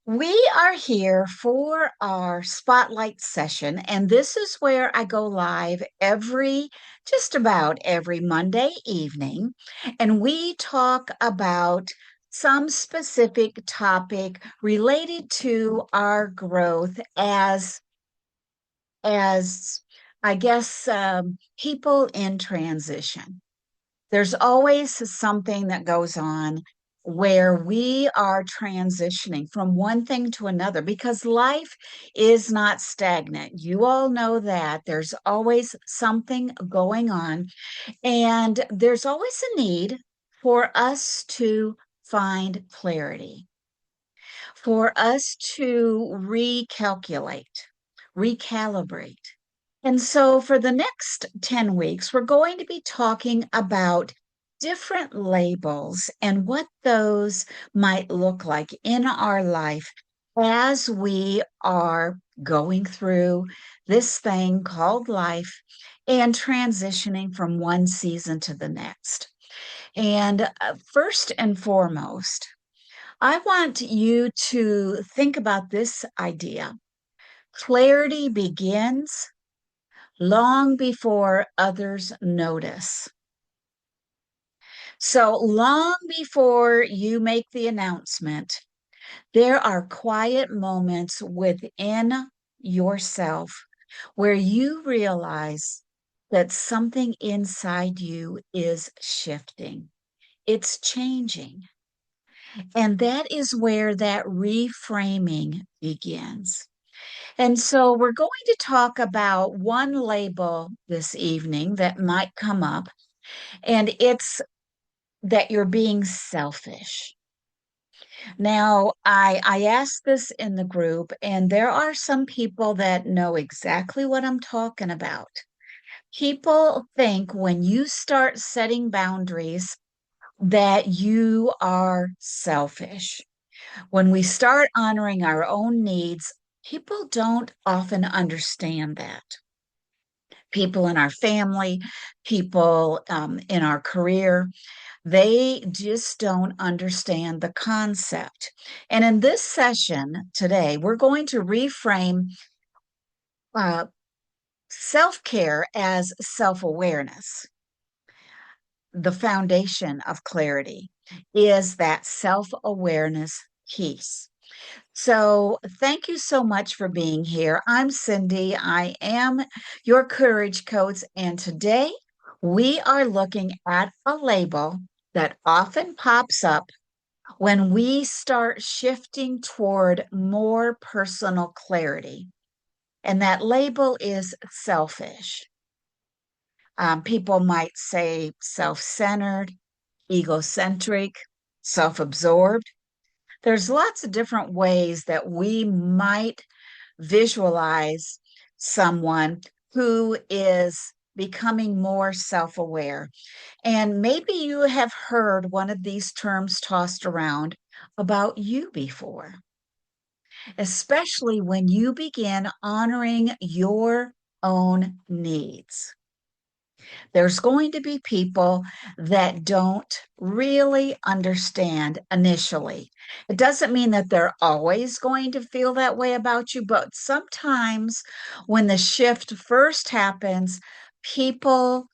We are here for our spotlight session, and this is where I go live just about every Monday evening, and we talk about some specific topic related to our growth as I guess people in transition. There's always something that goes on where we are transitioning from one thing to another because life is not stagnant. You all know that. There's always something going on, and there's always a need for us to find clarity, for us to recalibrate. And so, for the next 10 weeks, we're going to be talking about different labels and what those might look like in our life as we are going through this thing called life and transitioning from one season to the next. And first and foremost, I want you to think about this idea. Clarity begins long before others notice. So long before you make the announcement, there are quiet moments within yourself where you realize that something inside you is shifting. It's changing. And that is where that reframing begins. And so we're going to talk about one label this evening that might come up, and it's that you're being selfish. Now, I asked this in the group, and there are some people that know exactly what I'm talking about. People think when you start setting boundaries that you are selfish. When we start honoring our own needs, people don't often understand that. People in our family, people in our career, they just don't understand the concept. And in this session today, we're going to reframe uh, self care as self awareness. The foundation of clarity is that self awareness piece. So, thank you so much for being here. I'm Cindy. I am your courage coach. And today we are looking at a label that often pops up when we start shifting toward more personal clarity. And that label is selfish. People might say self centered, egocentric, self absorbed. There's lots of different ways that we might visualize someone who is becoming more self aware. And maybe you have heard one of these terms tossed around about you before, especially when you begin honoring your own needs. There's going to be people that don't really understand initially. It doesn't mean that they're always going to feel that way about you, but sometimes when the shift first happens, people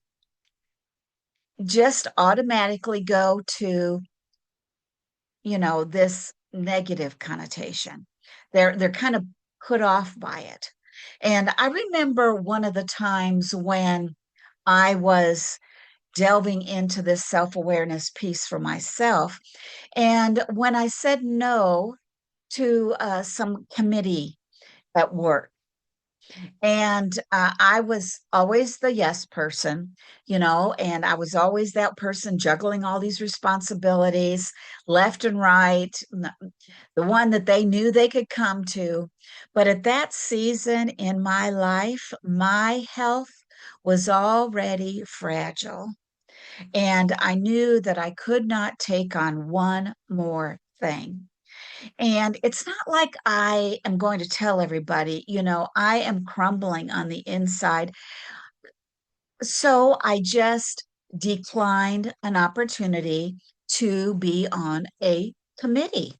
just automatically go to, this negative connotation. They're kind of put off by it. And I remember one of the times when I was delving into this self awareness piece for myself. And when I said no to some committee at work, and I was always the yes person, and I was always that person juggling all these responsibilities left and right, the one that they knew they could come to. But at that season in my life, my health was already fragile. And I knew that I could not take on one more thing. And it's not like I am going to tell everybody, I am crumbling on the inside. So I just declined an opportunity to be on a committee.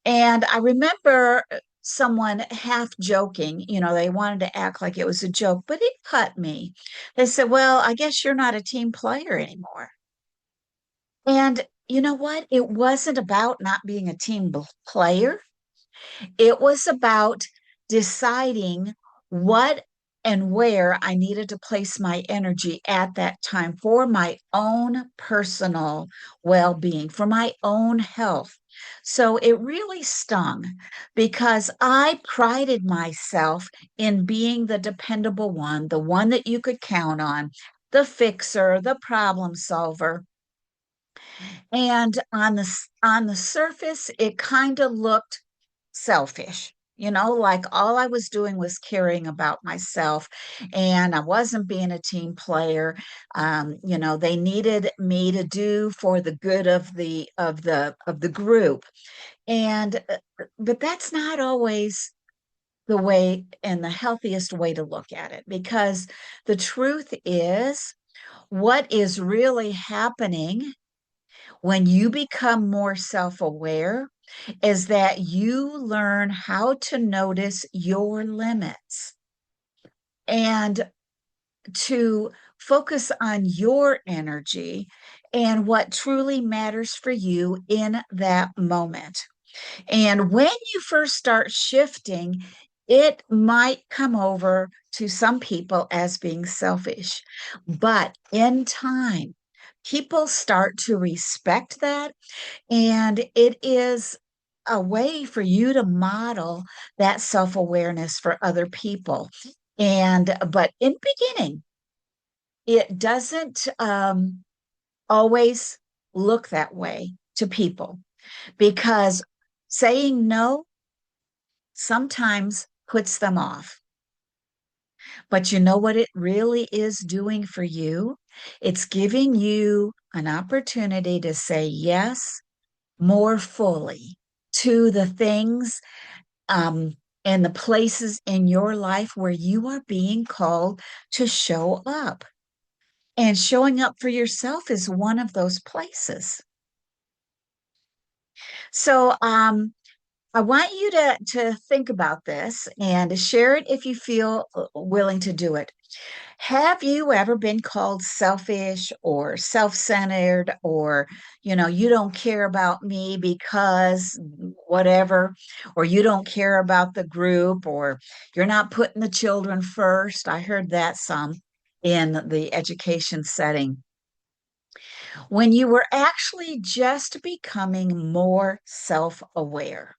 And I remember someone half joking, they wanted to act like it was a joke, but it cut me. They said, "Well, I guess you're not a team player anymore." And you know what? It wasn't about not being a player. It was about deciding what and where I needed to place my energy at that time for my own personal well being, for my own health. So it really stung because I prided myself in being the dependable one, the one that you could count on, the fixer, the problem solver. And on the surface, it kind of looked selfish. Like all I was doing was caring about myself and I wasn't being a team player. They needed me to do for the good of the group. And but that's not always the way and the healthiest way to look at it, because the truth is what is really happening when you become more self-aware is that you learn how to notice your limits and to focus on your energy and what truly matters for you in that moment. And when you first start shifting, it might come over to some people as being selfish. But in time, people start to respect that, and it is a way for you to model that self-awareness for other people. But in beginning, it doesn't always look that way to people because saying no sometimes puts them off. But you know what it really is doing for you? It's giving you an opportunity to say yes more fully to the things and the places in your life where you are being called to show up. And showing up for yourself is one of those places. So I want you to think about this and to share it if you feel willing to do it. Have you ever been called selfish or self-centered or, you don't care about me because whatever, or you don't care about the group, or you're not putting the children first? I heard that some in the education setting when you were actually just becoming more self-aware.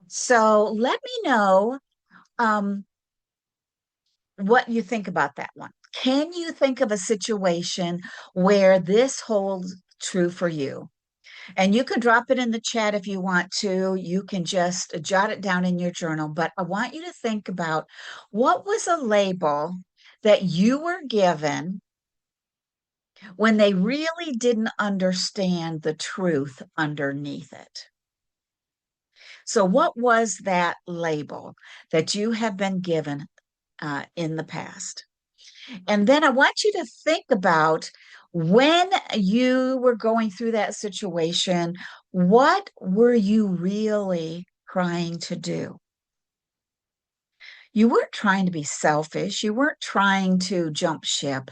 So let me know um, what you think about that one. Can you think of a situation where this holds true for you? And you could drop it in the chat if you want to. You can just jot it down in your journal. But I want you to think about what was a label that you were given when they really didn't understand the truth underneath it. So, what was that label that you have been given in the past? And then I want you to think about when you were going through that situation, what were you really trying to do? You weren't trying to be selfish. You weren't trying to jump ship.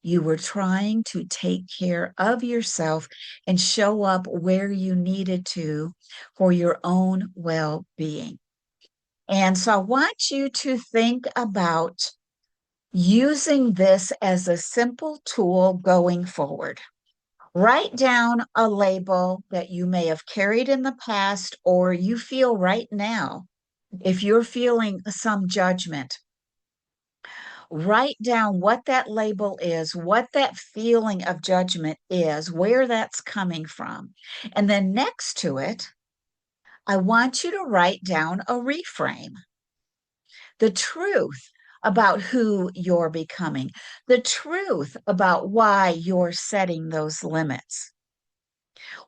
You were trying to take care of yourself and show up where you needed to for your own well being. And so I want you to think about using this as a simple tool going forward. Write down a label that you may have carried in the past or you feel right now. If you're feeling some judgment, write down what that label is, what that feeling of judgment is, where that's coming from. And then next to it, I want you to write down a reframe, the truth about who you're becoming, the truth about why you're setting those limits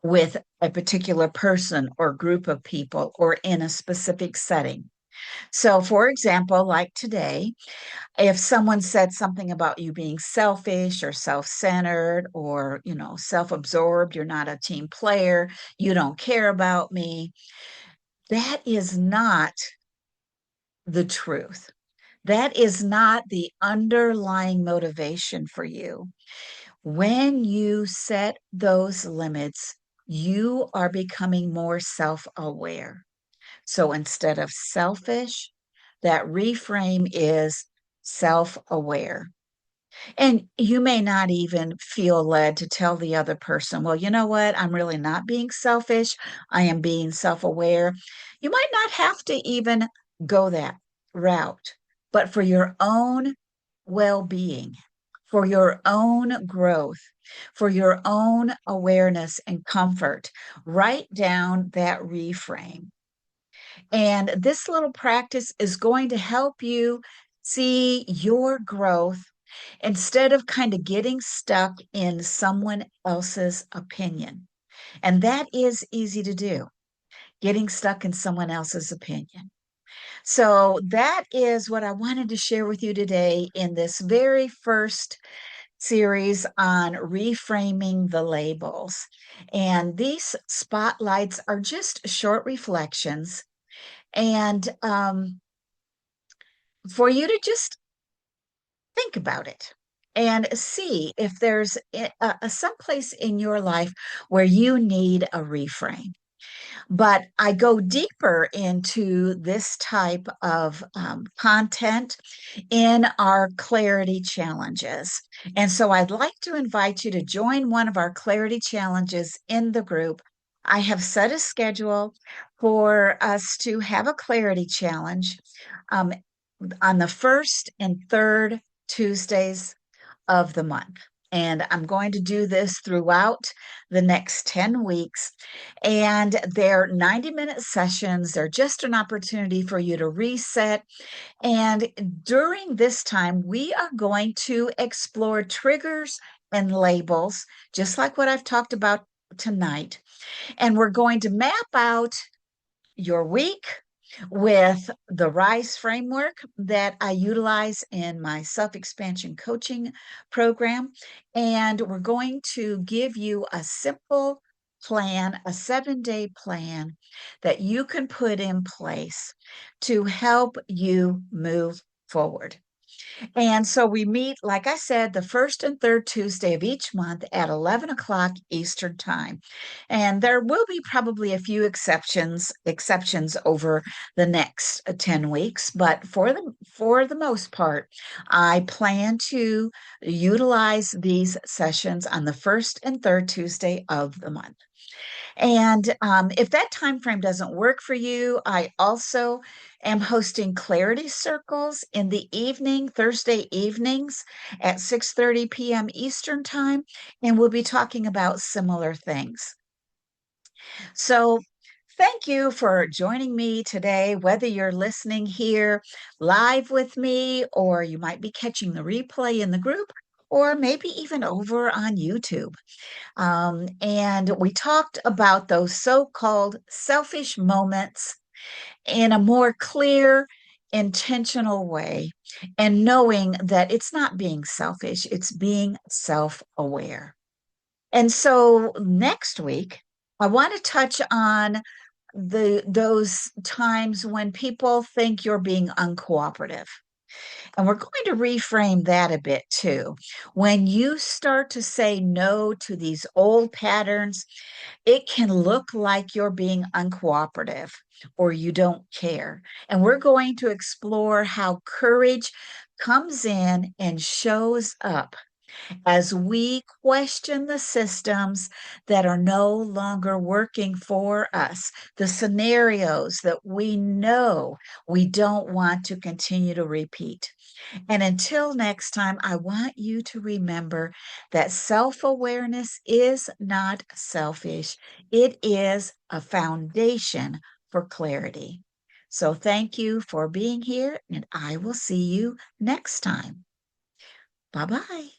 with a particular person or group of people or in a specific setting. So, for example, like today, if someone said something about you being selfish or self-centered or, self-absorbed, you're not a team player, you don't care about me, That is not the truth. That is not the underlying motivation for you. When you set those limits, you are becoming more self aware. So instead of selfish, that reframe is self aware. And you may not even feel led to tell the other person, well, you know what? I'm really not being selfish. I am being self aware. You might not have to even go that route, but for your own well being, for your own growth, for your own awareness and comfort, write down that reframe. And this little practice is going to help you see your growth instead of kind of getting stuck in someone else's opinion. And that is easy to do, getting stuck in someone else's opinion. So, that is what I wanted to share with you today in this very first series on reframing the labels. And these spotlights are just short reflections and for you to just think about it and see if there's some place in your life where you need a reframe. But I go deeper into this type of content in our clarity challenges. And so I'd like to invite you to join one of our clarity challenges in the group. I have set a schedule for us to have a clarity challenge um, on the first and third Tuesdays of the month. And I'm going to do this throughout the next 10 weeks. And they're 90-minute sessions. They're just an opportunity for you to reset. And during this time, we are going to explore triggers and labels, just like what I've talked about tonight. And we're going to map out your week with the RISE framework that I utilize in my self expansion coaching program. And we're going to give you a simple plan, a 7-day plan that you can put in place to help you move forward. And so we meet, like I said, the first and third Tuesday of each month at 11 o'clock Eastern Time. And there will be probably a few exceptions over the next 10 weeks, but for the most part, I plan to utilize these sessions on the first and third Tuesday of the month. And if that time frame doesn't work for you, I also am hosting clarity circles in the evening, Thursday evenings at 6:30 p.m. Eastern Time, and we'll be talking about similar things. So, thank you for joining me today, whether you're listening here live with me, or you might be catching the replay in the group, or maybe even over on YouTube. And we talked about those so-called selfish moments in a more clear, intentional way, and knowing that it's not being selfish, it's being self-aware. And so next week, I want to touch on those times when people think you're being uncooperative. And we're going to reframe that a bit too. When you start to say no to these old patterns, it can look like you're being uncooperative or you don't care. And we're going to explore how courage comes in and shows up as we question the systems that are no longer working for us, the scenarios that we know we don't want to continue to repeat. And until next time, I want you to remember that self awareness is not selfish, it is a foundation for clarity. So, thank you for being here, and I will see you next time. Bye bye.